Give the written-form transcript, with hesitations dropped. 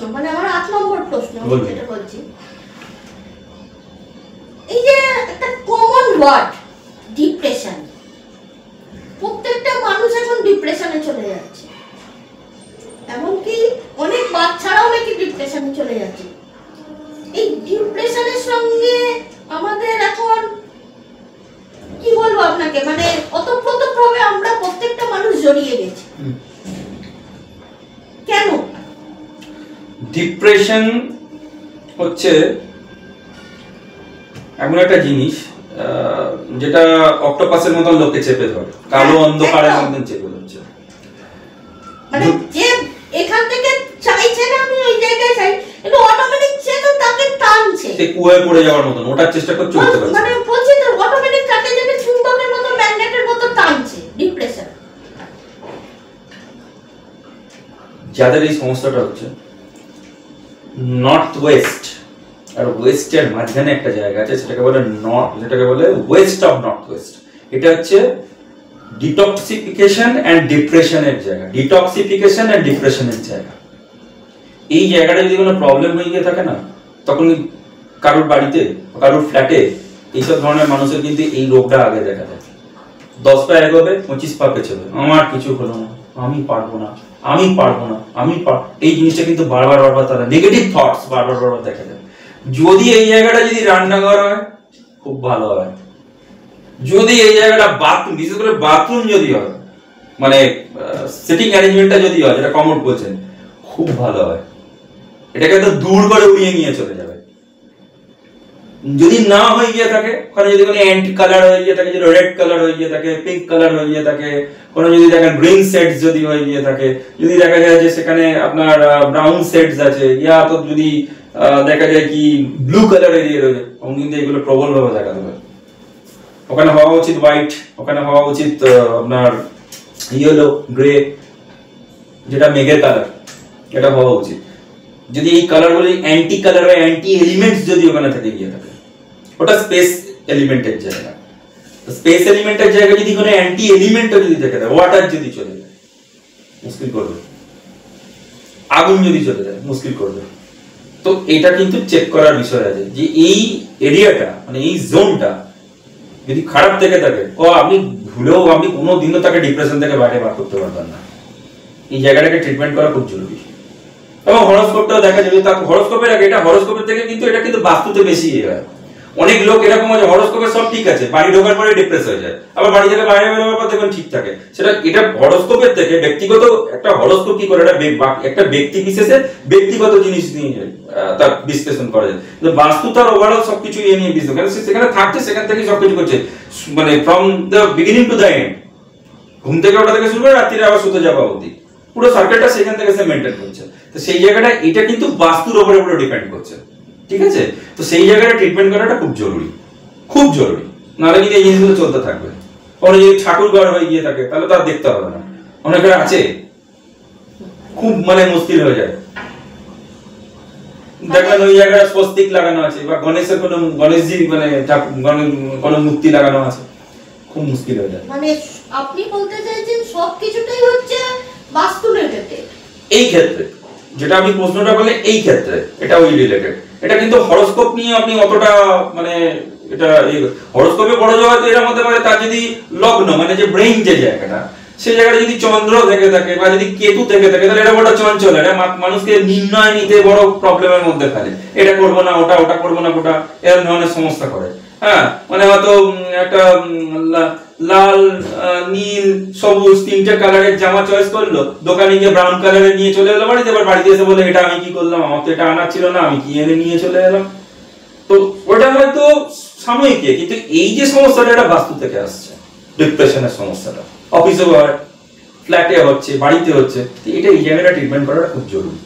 প্রশ্ন, মানে আমার 8 নম্বর প্রশ্ন যেটা বলছি, এই যে একটা কমন ওয়ার্ড ডিপ্রেশন, প্রত্যেকটা মানুষ এখন ডিপ্রেশনে চলে যাচ্ছে, এমনকি অনেক বাচ্চারাও নাকি ডিপ্রেশনে চলে যাচ্ছে। এই ডিপ্রেশনের সঙ্গে আমাদের এখন কি বলবো আপনাকে, মানে ওতপ্রোতভাবে আমরা প্রত্যেকটা মানুষ জড়িয়ে গেছি। কেন? ডিপ্রেশন হচ্ছে এমন একটা জিনিস যেটা অক্টোপাসের মতন লোককে চেপে ধরে, কালো অন্ধকারের মতন চেপে ধরছে। মানে যে এখান থেকে চাইছে না আমি ওই জায়গায় চাই, কিন্তু অটোমেটিক সে তো তাকে টানছে, সে কুয়ায় পড়ে যাওয়ার মতন ওটার চেষ্টা করছে, উঠতে পারছে মানে বলছি তো অটোমেটিক তাকে যেন চুম্বকের মতো ম্যাগনেটের মতো টানছে ডিপ্রেশন। যাদের এই সমস্যাটা হচ্ছে, নর্থ ওয়েস্ট আর ওয়েস্টের মাঝখানে একটা জায়গা আছে, সেটাকে বলে যেটাকে বলে ওয়েস্ট অফ নর্থ ওয়েস্ট। এটা হচ্ছে ডিটক্সিফিকেশন এন্ড ডিপ্রেশনের জায়গা, ডিটক্সিফিকেশন এন্ড ডিপ্রেশনের জায়গা। এই জায়গাটা যদি কোনো প্রবলেম হয়ে গিয়ে থাকে না, তখন কারোর বাড়িতে কারোর ফ্ল্যাটে এইসব ধরনের মানুষের কিন্তু এই রোগটা আগে দেখা যায়। 10 পা এগোবে 25 পা পেছবে, আমার কিছু হলো না, আমি পারবো না, আমি পারবো না, এই জিনিসটা কিন্তু বারবার তারা নেগেটিভ থটস বারবার দেখা যায়। যদি এই জায়গাটা যদি রান্নাঘর হয় খুব ভালো হয়, যদি এই জায়গাটা বাথরুম, বিশেষ করে বাথরুম যদি হয়, মানে সিটিং অ্যারেঞ্জমেন্টটা যদি হয়, যেটা কমোড বলছেন, খুব ভালো হয়, এটাকে তো দূর করে উড়িয়ে নিয়ে চলে যাবে। যদি না হয়ে গিয়ে থাকে, ওখানে যদি কোনো অ্যান্টি কালার হয়ে গিয়ে থাকে, যদি রেড কালার হয়ে গিয়ে থাকে, পিঙ্ক কালার হয়ে গিয়ে থাকে, কোনো যদি দেখেন গ্রিন সেটস যদি হয়ে গিয়ে থাকে, যদি দেখা যায় যে সেখানে আপনার ব্রাউন সেটস আছে, ইয়া তো যদি দেখা যায় কি ব্লু কালার এরিয়া রয়েছে, তখন কিন্তু এগুলো প্রবলভাবে দেখা দেবে। ওখানে হওয়া উচিত হোয়াইট, ওখানে হওয়া উচিত আপনার ইয়েলো গ্রে, যেটা মেঘের কালার, এটা হওয়া উচিত। যদি এই কালারগুলো অ্যান্টি কালার বা অ্যান্টি এলিমেন্টস যদি ওখানে থেকে গিয়ে থাকে, ওটা স্পেস এলিমেন্টের জায়গা। স্পেস এলিমেন্টের জায়গা যদি কোনো অ্যান্টি এলিমেন্টও যদি থেকে যায়, ওয়াটার যদি চলে যায় মুশকিল করবে, আগুন যদি চলে যায় মুশকিল করবে। তো এটা কিন্তু চেক করার বিষয় আছে যে এই এরিয়াটা, মানে এই জোনটা যদি খারাপ থেকে থাকে, আপনি ভুলেও আপনি কোনোদিনও তাকে ডিপ্রেশন থেকে বাইরে বার করতে পারবেন না। এই জায়গাটাকে ট্রিটমেন্ট করা খুব জরুরি। এবং হরোস্কোপটাও দেখা যাবে, তার হরোস্কোপের আগে, এটা হরোস্কোপের থেকে কিন্তু এটা কিন্তু বাস্তুতে বেশি হয়। অনেক লোক এরকম আছে, হরোস্কোপে সব ঠিক আছে, বাড়ি ঢোকার পরে ডিপ্রেস হয়ে যায়, আবার বাড়ি থেকে বাইরে বেরোবার পর দেখবেন ঠিক থাকে। এটা হরোস্কোপের থেকে ব্যক্তিগত একটা হরোস্কোপ কি করে, একটা ব্যক্তি বিশেষে ব্যক্তিগত জিনিস নিয়ে তার বিশ্লেষণ করা যায়। কিন্তু বাস্তু তার ওভারঅল সবকিছু নিয়ে বিশ্লেষণ, কারণ সেখানে থাকছে, সেখান থেকে সবকিছু করছে, মানে from the beginning to the end. ঘুম থেকে ওঠা থেকে শুরু করে রাত্রিরে আবার শুতে যাওয়া অবধি পুরো সার্কেলটা সেখান থেকে সে মেইনটেইন করছে। তো সেই জায়গাটা এটা কিন্তু বাস্তুর উপরে পুরো ডিপেন্ড করছে, ঠিক আছে? তো সেই জায়গাটা ট্রিটমেন্ট করাটা খুব জরুরি, খুব জরুরি, নাহলে কিন্তু এই জিনিসগুলো চলতে থাকবে। কোনো যদি ঠাকুর ঘর হয়ে গিয়ে থাকে তাহলে তার দেখতে হবে না, অনেকের আছে খুব মানে মুশকিল হয়ে যায়। দেখবেন ওই জায়গাটা স্বস্তিক লাগানো আছে, বা গণেশের কোনো গণেশজি মানে কোনো মূর্তি লাগানো আছে, খুব মুশকিল হয়ে যায়। মানে আপনি বলতে চাইছেন সবকিছুটাই হচ্ছে বাস্তু রিলেটেড। এই ক্ষেত্রে যেটা আপনি প্রশ্নটা করলে, এই ক্ষেত্রে এটা ওই রিলেটেড। এটা কিন্তু হরোস্কোপ নিয়ে আপনি অতটা মানে এটা হরোস্কোপে বড় জগৎ এর মধ্যে পারে, তার যদি লগ্ন মানে যে ব্রেইন যে জায়গাটা, সেই জায়গাটা যদি চন্দ্র থেকে থাকে বা যদি কেতু থেকে থাকে, তাহলে এটা বড় চঞ্চল, এটা মানুষকে নির্ণয় নিতে বড় প্রবলেমের মধ্যে ফেলে। এটা করবো না ওটা, ওটা করবো না ওটা, এরকম ধরনের সমস্যা করে। হ্যাঁ, মানে হয়তো একটা লাল নীল সবুজ 3টে কালারের জামা চয়েস করলো, দোকানে গিয়ে ব্রাউন কালারের নিয়ে চলে এলো বাড়িতে, এবার বাড়িতে এসে বলে এটা আমি কি করলাম, আমার তো এটা আনা ছিল না, আমি কি এনে নিয়ে চলে এলাম। তো ওটা হয়তো সাময়িক, কিন্তু এই যে সমস্যাটা এটা বাস্তু থেকে আসছে, ডিপ্রেশনের সমস্যাটা অফিসে হয়, ফ্ল্যাটে হচ্ছে, বাড়িতে হচ্ছে, এটা এই জায়গাটা ট্রিটমেন্ট করাটা খুব জরুরি।